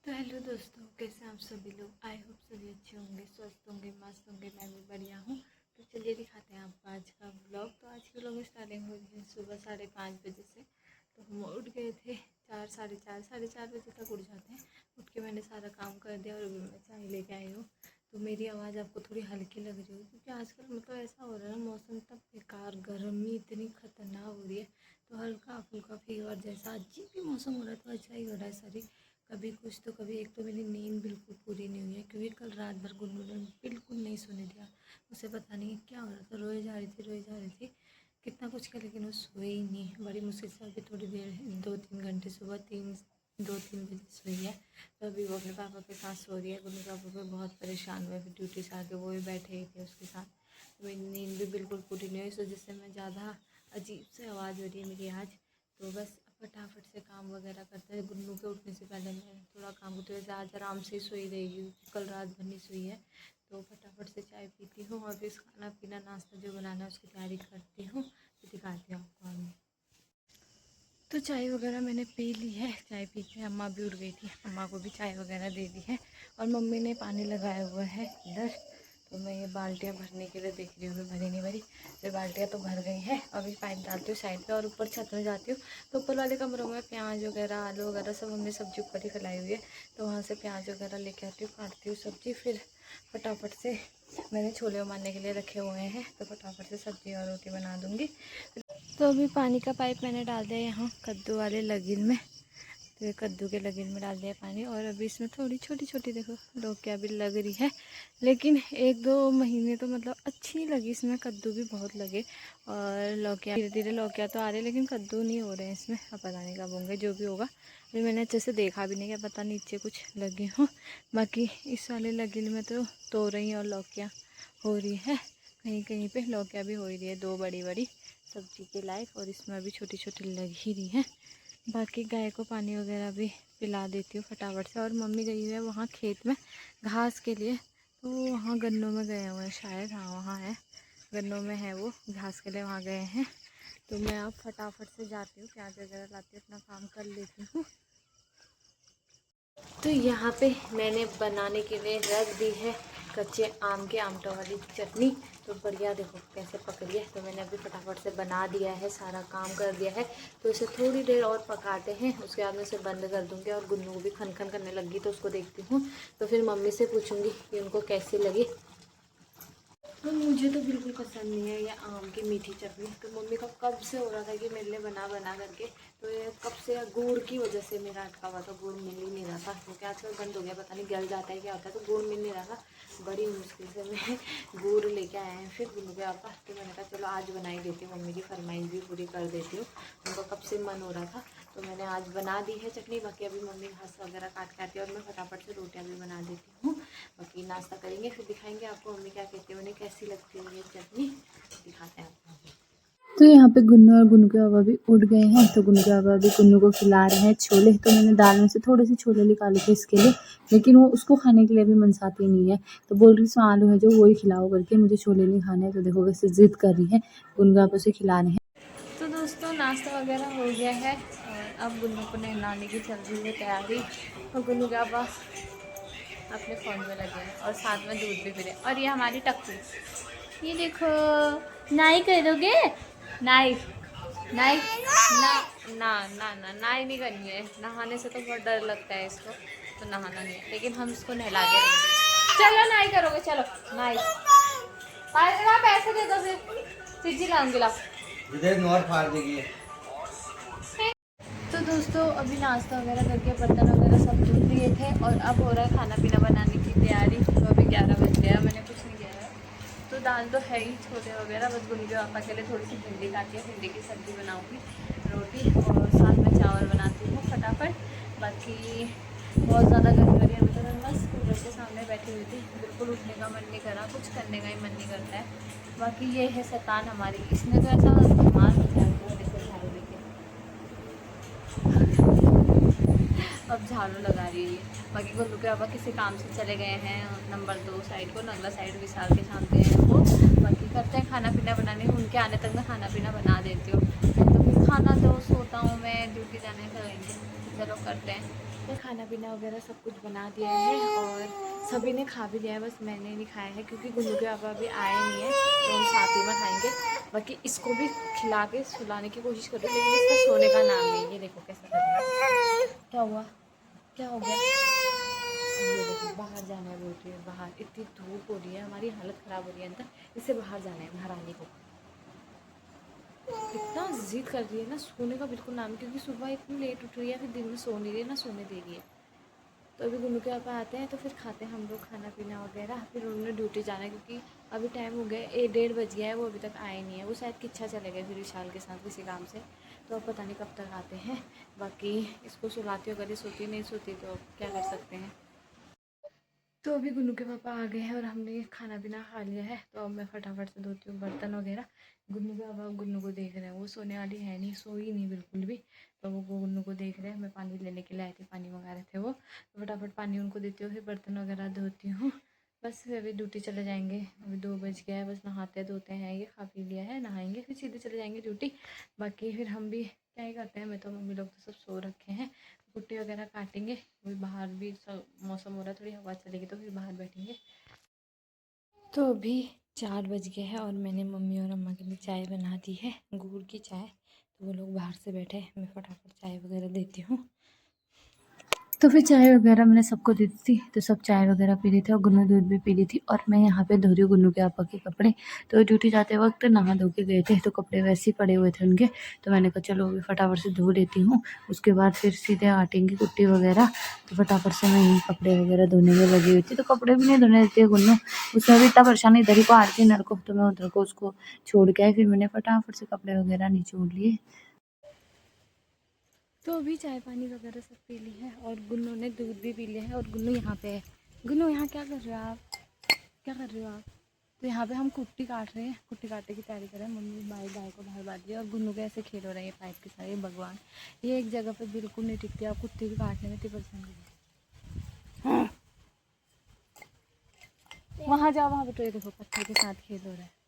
तो हेलो दोस्तों, कैसे आप सभी लोग। आई होप सभी अच्छे होंगे, स्वस्थ होंगे, मस्त होंगे। मैं भी बढ़िया हूँ। तो चलिए दिखाते हैं आपको आज का ब्लॉग। तो आज के ब्लॉग स्टार्टिंग हुई थी सुबह 5:30 बजे से। तो हम उठ गए थे 4, साढ़े चार बजे तक उठ जाते हैं। उठ के मैंने सारा काम कर दिया और अभी मैं चाय लेके आई हूँ। तो मेरी आवाज़ आपको थोड़ी हल्की लग रही है क्योंकि आजकल मतलब ऐसा हो रहा है ना, मौसम तब बेकार, गर्मी इतनी खतरनाक हो रही है। तो हल्का फुल्का फीवर जैसा अजीब भी मौसम हो रहा है, तो अच्छा ही हो रहा है सारी। कभी कुछ तो कभी एक तो मेरी नींद बिल्कुल पूरी नहीं हुई है क्योंकि कल रात भर गुनगुन ने बिल्कुल नहीं सोने दिया। उसे पता नहीं क्या हो रहा था, रोए जा रही थी कितना कुछ किया, लेकिन वो सोई ही नहीं। बड़ी मुश्किल से अभी थोड़ी देर 2-3 घंटे सुबह 2-3 बजे सोई है। तो अभी वो अपने पापा के साथ सो रही है। गुनगुन पापा पे बहुत परेशान हुए, फिर ड्यूटी से आके वो भी बैठे ही थे उसके साथ। तो मेरी नींद भी बिल्कुल पूरी नहीं हुई, इस वजह से मैं ज़्यादा अजीब से आवाज़ हो रही है मेरी आज। तो बस फटाफट से काम वगैरह करते हैं। गुन्नू के उठने से पहले मैं थोड़ा काम करती हूँ। आज आराम से सोई रहेगी, कल रात भर नहीं सोई है। तो फटाफट से चाय पीती हूँ और फिर खाना पीना नाश्ता जो बनाना है उसकी तैयारी करती हूँ। फिर दिखाती हूँ आपको आगे। तो चाय वगैरह मैंने पी ली है। चाय पी के अम्मा भी उठ गई थी, अम्मा को भी चाय वगैरह दे दी है। और मम्मी ने पानी लगाया हुआ है इधर। तो मैं ये बाल्टियाँ भरने के लिए देख रही हूँ, भरी नहीं भरी। तो बाल्टियाँ तो भर गई है। अभी पाइप डालती हूँ साइड पे और ऊपर छत में जाती हूँ। तो ऊपर वाले कमरों में प्याज वगैरह, आलू वगैरह सब हमने सब्जी ऊपर ही फैलाई हुई है। तो वहाँ से प्याज वगैरह लेके आती हूँ, काटती हूँ सब्जी। फिर फटाफट से मैंने छोले उबालने के लिए रखे हुए हैं, तो फटाफट से सब्जी और रोटी बना दूँगी। तो अभी पानी का पाइप मैंने डाल दिया यहाँ कद्दू वाले लगिन में। तो ये कद्दू के लगिन में डाल दिया पानी। और अभी इसमें थोड़ी छोटी छोटी देखो लौकियाँ भी लग रही है, लेकिन 1-2 महीने तो मतलब अच्छी लगी इसमें, कद्दू भी बहुत लगे। और लौकियाँ धीरे धीरे लौकियाँ तो आ रही है, लेकिन कद्दू नहीं हो रहे हैं इसमें। अब पता नहीं कब होंगे, जो भी होगा। अभी मैंने अच्छे से देखा भी नहीं, क्या पता नीचे कुछ लगे हों। बाकी इस वाले लगिन में तो तोरई और लौकियाँ हो रही है। कहीं कहीं पे लौकियाँ भी हो रही है, 2 बड़ी बड़ी सब्जी के लायक। और इसमें अभी छोटी छोटी लग ही रही हैं। बाकी गाय को पानी वगैरह भी पिला देती हूँ फटाफट से। और मम्मी गई हुई है वहाँ खेत में घास के लिए। तो वहाँ गन्नों में गए हुए हैं शायद, हाँ वहाँ है, गन्नों में है वो, घास के लिए वहाँ गए हैं। तो मैं अब फटाफट से जाती हूँ, प्याज वगैरह लाती हूँ, अपना काम कर लेती हूँ। तो यहाँ पे मैंने बनाने के लिए रख दी है कच्चे आम के आमटा वाली चटनी। तो बढ़िया देखो कैसे पक रही है। तो मैंने अभी फटाफट से बना दिया है, सारा काम कर दिया है। तो इसे थोड़ी देर और पकाते हैं, उसके बाद में इसे बंद कर दूँगी। और गुन्नू को भी खन करने लगी तो उसको देखती हूँ। तो फिर मम्मी से पूछूँगी कि उनको कैसी लगी। तो मुझे तो बिल्कुल पसंद नहीं है ये आम की मीठी चटनी। तो मम्मी का कब से हो रहा था कि मेरे लिए बना करके। तो ये कब से गुड़ की वजह से मेरा अटका हुआ था, गुड़ मिल ही नहीं रहा था क्योंकि आजकल बंद हो गया, पता नहीं गल जाता है क्या होता है। तो गुड़ मिल नहीं रहा था, बड़ी मुश्किल से मैं गुड़ लेके आए हैं फिर गुनू के पापा। तो मैंने कहा चलो आज बना ही देती हूँ, मम्मी की फरमाइश भी पूरी कर देती हूँ। उनका कब से मन हो रहा था, तो मैंने आज बना दी है चटनी। बाकी अभी मम्मी घास वगैरह काट के आती है और मैं फटाफट से रोटियाँ भी बना देती हूँ। बाकी नाश्ता करेंगे, फिर दिखाएंगे आपको मम्मी क्या कहती है, उन्हें कैसी लगती है ये चटनी, दिखाते हैं आपको। तो यहाँ पे गुन्नू और गुन्नू के बाबा भी उठ गए हैं। तो गुन्नू के बाबा भी गुन्नू को खिला रहे हैं छोले। तो मैंने दाल में से थोड़े से छोले निकाले थे इसके लिए, लेकिन वो उसको खाने के लिए भी मनसाती नहीं है। तो बोल रही सो आलू है जो वही खिलाओ करके, मुझे छोले नहीं खाने। तो देखो वैसे जिद कर रही है, गुन्नू के बाबा से खिला रहे हैं। तो दोस्तों नाश्ता वगैरह हो गया है और अब गुन्नू को नहलाने की चल रही है तैयारी। और गुन्नू के बाबा अपने फ़ोन में लगे हैं और साथ में दूध भी पी रहे। और ये हमारी टक्कू, ये देखो, नाई करोगे, नाई नाई ना ना ना ना नाई नहीं करनी है। नहाने से तो बहुत डर लगता है इसको, तो नहाना नहीं है, लेकिन हम इसको नहला के रखेंगे। चलो नाई करोगे, चलो नाई। पैसे दे दो, फिर चिज्जी लाऊंगी, लाओ फाड़ देगी। तो दोस्तों अभी नाश्ता वगैरह करके बर्तन वगैरह सब धुल लिए थे और अब हो रहा है खाना पीना बनाने की तैयारी। तो अभी 11 बज गया, मैंने कुछ नहीं किया है। तो दाल तो है ही, छोले वगैरह, बस गुन्नू के पापा के लिए थोड़ी सी भिंडी काटी है, भिंडी की सब्ज़ी बनाऊँगी, रोटी और साथ में चावल बनाती हूँ फटाफट। बाकी बहुत ज़्यादा गर्मी हो रही है, अभी तो मैं बस कूलर के सामने बैठी हुई थी, बिल्कुल उठने का मन नहीं करा, कुछ करने का ही मन नहीं करता है। बाकी ये है शैतान हमारी, इसने तो ऐसा धमाल मचा दिया, देखो झाड़ू लेके अब झाड़ू लगा रही है। बाकी गुल्लू के पापा किसी काम से चले गए हैं नंबर 2 साइड को, नगला साइड विशाल के साथ गए हैं वो। बाकी करते हैं खाना पीना बनाने, उनके आने तक मैं खाना पीना बना देती हूँ। तो फिर खाना दो, सोता हूँ मैं, ड्यूटी जाने करेंगे। चलो करते हैं। तो खाना पीना वगैरह सब कुछ बना दिया है और सभी ने खा भी लिया है, बस मैंने नहीं खाया है क्योंकि गुल्लू के पापा अभी आए नहीं है तो हम साथ ही में खाएंगे। बाकी इसको भी खिला के सुलाने की कोशिश कर रही हूँ लेकिन इसका सोने का नाम नहीं। ये देखो कैसा कर रहा है। क्या हुआ, क्या हो गया? ये देखो बाहर जाना है बोल रही है, बाहर इतनी धूप हो रही है, हमारी हालत ख़राब हो रही है अंदर, इससे बाहर जाना है महारानी को। इतना जिद कर रही है ना, सोने का बिल्कुल नाम, क्योंकि सुबह इतनी लेट उठ रही है, फिर दिन में सो नहीं रही है ना, सोने दे रही है। तो अभी गुल्लू के पापा आते हैं तो फिर खाते हैं हम लोग खाना पीना वगैरह, फिर उन्होंने ड्यूटी जाना है क्योंकि अभी टाइम हो गया 1-1:30 बज गया है, वो अभी तक आए नहीं है। वो शायद किच्छा चले गए फिर विशाल के साथ किसी काम से, तो अब पता नहीं कब तक आते हैं। बाकी इसको सुलाती हो, अगर ये सोती नहीं सोती तो क्या कर सकते हैं। तो अभी गुन्नू के पापा आ गए हैं और हमने खाना पीना खा लिया है, तो अब मैं फटाफट से धोती हूँ बर्तन वगैरह। गुन्नू के पापा गुन्नू को देख रहे हैं, वो सोने वाली है नहीं, सोई नहीं बिल्कुल भी, तो वो गुन्नू को देख रहे हैं। मैं पानी लेने के लिए आई थी, पानी मंगा रहे थे वो, तो फटाफट पानी उनको देती हूँ, फिर बर्तन वगैरह धोती हूँ। बस फिर अभी ड्यूटी चले जाएंगे, अभी 2 बज गया है, बस नहाते धोते हैं, ये खा पी लिया है, नहाएंगे फिर सीधे चले जाएंगे ड्यूटी। बाकी फिर हम भी क्या ही करते हैं, मैं तो मम्मी लोग तो सब सो रखे हैं, कुट्टी वगैरह काटेंगे। वही बाहर भी सब मौसम हो रहा है, थोड़ी हवा चलेगी तो फिर बाहर बैठेंगे। तो अभी 4 बज गए हैं और मैंने मम्मी और अम्मा के लिए चाय बना दी है, गुड़ की चाय। तो वो लोग बाहर से बैठे, मैं फटाफट चाय वगैरह देती हूँ। तो फिर चाय वगैरह मैंने सबको दे दी थी, तो सब चाय वगैरह पी रहे थे और गुन्नू दूध भी पी ली थी। और मैं यहाँ पे धो रही हूँ गुन्नू के पापा के कपड़े। तो ड्यूटी जाते वक्त नहा धो के गए थे, तो कपड़े वैसे ही पड़े हुए थे उनके, तो मैंने कहा चलो अभी फटाफट से धो लेती हूँ, उसके बाद फिर सीधे आटेंगे कुट्टी वगैरह। तो फटाफट से मैं यही कपड़े वगैरह धोने में लगी हुई थी, तो कपड़े भी नहीं धोने देती है गुन्नू, उसमें भी इतना परेशान, इधर ही को आती नर को, तो मैं उधर को उसको छोड़ के आई, फिर मैंने फटाफट से कपड़े वगैरह निचोड़ लिए। तो अभी चाय पानी वगैरह सब पी ली है और गुन्नू ने दूध भी पी लिया है और गुन्नू यहाँ पे है। गुन्नू यहाँ क्या कर रहे हो आप, क्या कर रहे हो आप? तो यहाँ पे हम कुट्टी काट रहे हैं, कुट्टी काटने की तैयारी कर रहे हैं। मम्मी गाय को बाहर बांध रही है और गुन्नू के ऐसे खेल हो रहा है, ये पाइप के साथ, ये भगवान, ये एक जगह पे बिल्कुल नहीं टिकती, आप कुट्टी भी काटने में इतनी परेशान कर। वहाँ जाओ, वहाँ पे तो ये देखो पत्थर के साथ खेल हो रहा है।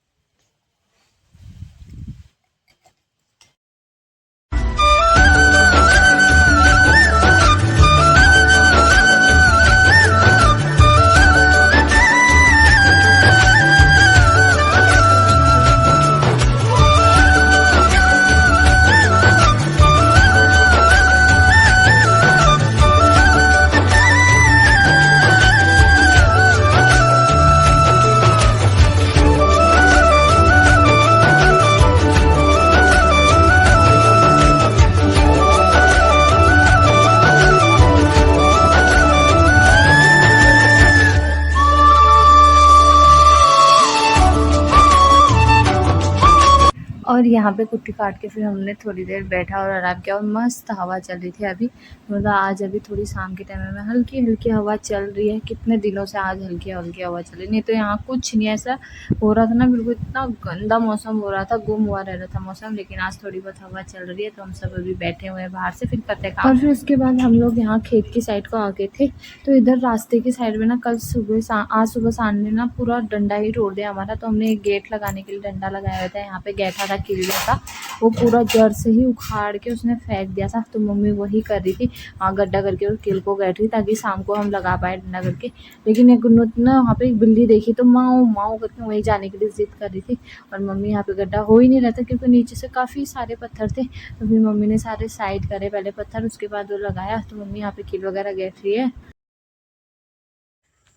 और यहाँ पे कुट्टी काट के फिर हमने थोड़ी देर बैठा और आराम किया और मस्त हवा चल रही थी। अभी मतलब आज अभी थोड़ी शाम के टाइम में हल्की हल्की हवा चल रही है, कितने दिनों से आज हल्की हल्की हवा चल रही, नहीं तो यहाँ कुछ नहीं ऐसा हो रहा था ना, बिल्कुल इतना गंदा मौसम हो रहा था, गुम हुआ रह रहा था मौसम। लेकिन आज थोड़ी बहुत हवा चल रही है, तो हम सब अभी बैठे हुए हैं बाहर से, फिर करते काम। और फिर उसके बाद हम लोग यहाँ खेत की साइड को आ गए थे, तो इधर रास्ते की साइड में ना कल सुबह आज सुबह शाम ने ना पूरा डंडा ही तोड़ दिया हमारा, तो हमने एक गेट लगाने के लिए डंडा लगाया हुआ था, यहाँ पे गैठा था किले का, वो पूरा जड़ से ही उखाड़ के उसने फेंक दिया था। तो मम्मी वही कर रही थी, गड्ढा करके और किल को बैठ रही ताकि शाम को हम लगा पाए डंडा करके। लेकिन एक गुन्नू ना वहाँ पे एक बिल्ली देखी तो माऊ माऊ करके वहीं जाने के लिए जिद कर रही थी, और मम्मी यहाँ पे गड्ढा हो ही नहीं रहता क्योंकि नीचे से काफ़ी सारे पत्थर थे, तो फिर मम्मी ने सारे साइड करे पहले पत्थर, उसके बाद वो लगाया। तो मम्मी यहाँ पे किल वगैरह गैठ रही है।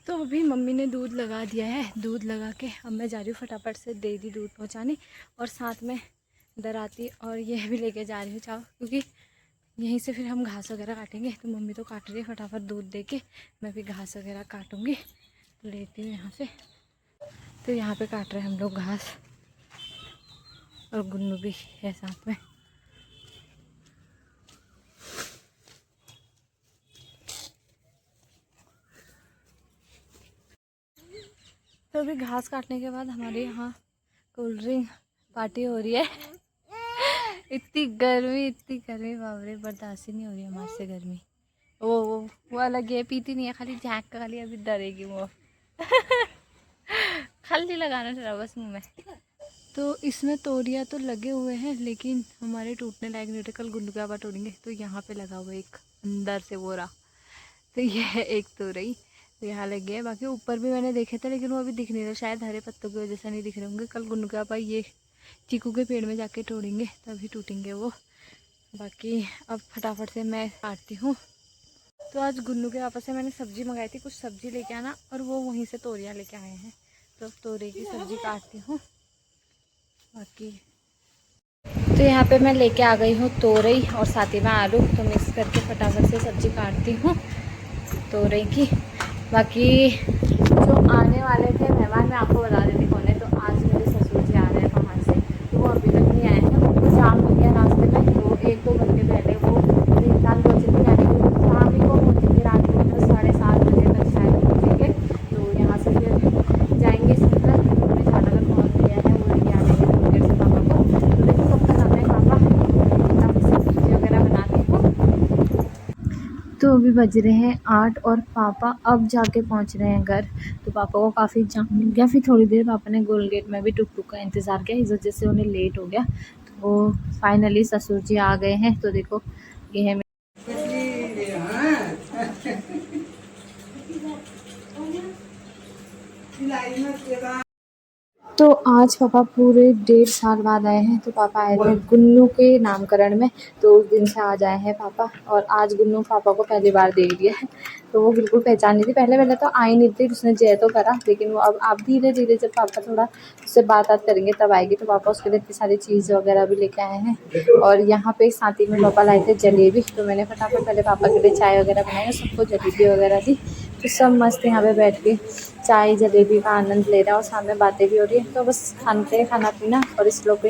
तो अभी मम्मी ने दूध लगा दिया है, दूध लगा के अब मैं जा रही हूँ फटाफट से दे दी दूध पहुँचाने, और साथ में दराती और ये भी लेके जा रही हूँ चाव, क्योंकि यहीं से फिर हम घास वगैरह काटेंगे। तो मम्मी तो काट रही है, फटाफट दूध दे के मैं भी घास वगैरह काटूँगी, तो लेती हूँ यहाँ से। तो यहाँ पे काट रहे हैं हम लोग घास, और गुन्नू भी है साथ में। तो अभी घास काटने के बाद हमारे यहाँ कोल्ड ड्रिंक पार्टी हो रही है। इतनी गर्मी बाबरे, बर्दाश्त ही नहीं हो रही हमारे से गर्मी। वो अलग है, पीती नहीं है, खाली झाँक का, खाली अभी डरेगी वो। खाली लगाना चला बस मुँह में। तो इसमें तोरिया तो लगे हुए हैं, लेकिन हमारे टूटने लायक नहीं होते, कल गुल्लू के आबा तोड़ेंगे। तो यहाँ पे लगा हुआ एक अंदर से वो रहा, तो ये है एक तोरई, तो यहाँ लग गया है। बाकी ऊपर भी मैंने देखे थे लेकिन वो अभी दिख नहीं रहा, शायद हरे पत्तों की वजह से नहीं दिख रहे होंगे। कल गुन्नू के पापा ये चीकू के पेड़ में जाके तोड़ेंगे तभी टूटेंगे वो। बाकी अब फटाफट से मैं काटती हूँ। तो आज गुन्नू के पापा से मैंने सब्जी मंगाई थी, कुछ सब्जी लेके आना, और वो वहीं से तोरियाँ लेके आए हैं। तो अब तोरई की सब्जी काटती हूँ। बाकी तो यहाँ पे मैं लेके आ गई हूँ तोरई और साथ ही में आलू, तो मिक्स करके फटाफट से सब्जी काटती हूँ तोरई की। बाकी जो आने वाले थे मेहमान, मैं आपको बता देती कौन है। तो आज मेरे ससुर जी आ रहे हैं बाहर से, तो वो अभी तक नहीं आए हैं। उनको जाम हो गया रास्ते में, तो 1-2 घंटे पहले वो नैनीताल पहुँचे थे, यानी कि शाम ही को पहुँचेंगे, रात को 7:30 बजे तक शायद पहुँचेंगे। तो यहाँ से फिर जाएंगे सीधा, उन्होंने झालाघर पहुँच गया है, वो लेके आ जाएंगे थोड़ी देर से पापा को। तो देखो कब तक आते हैं पापा, तब सब्जी वगैरह बनाती हूँ। तो अभी बज रहे हैं 8 और पापा अब जाके पहुंच रहे हैं घर। तो पापा को काफ़ी जाम मिल गया, फिर थोड़ी देर पापा ने गोल गेट में भी टुक टुक का इंतज़ार किया, इस वजह से उन्हें लेट हो गया। तो फाइनली ससुर जी आ गए हैं। तो देखो ये है तो आज पापा पूरे 1.5 साल बाद आए हैं। तो पापा आए थे गुन्नू के नामकरण में, तो उस दिन से आज आए हैं पापा। और आज गुन्नू पापा को पहली बार देख दिया है, तो वो बिल्कुल पहचान नहीं थी। पहले तो आई नहीं थी, उसने जय तो करा, लेकिन वो अब धीरे धीरे जब पापा थोड़ा उससे बात करेंगे तब आएगी। तो पापा उसके लिए इतनी सारी चीज़ वगैरह भी लेके आए हैं। और यहाँ पे साथ ही में पापा लाए थे जलेबी, तो मैंने फटाफट पहले पापा के लिए चाय वगैरह बनाई और सबको जलेबी वगैरह दी। तो सब मस्त यहाँ पे बैठ के चाय जलेबी का आनंद ले रहा है और सामने बातें भी हो रही है। तो बस खाते हैं खाना पीना और इस लोग को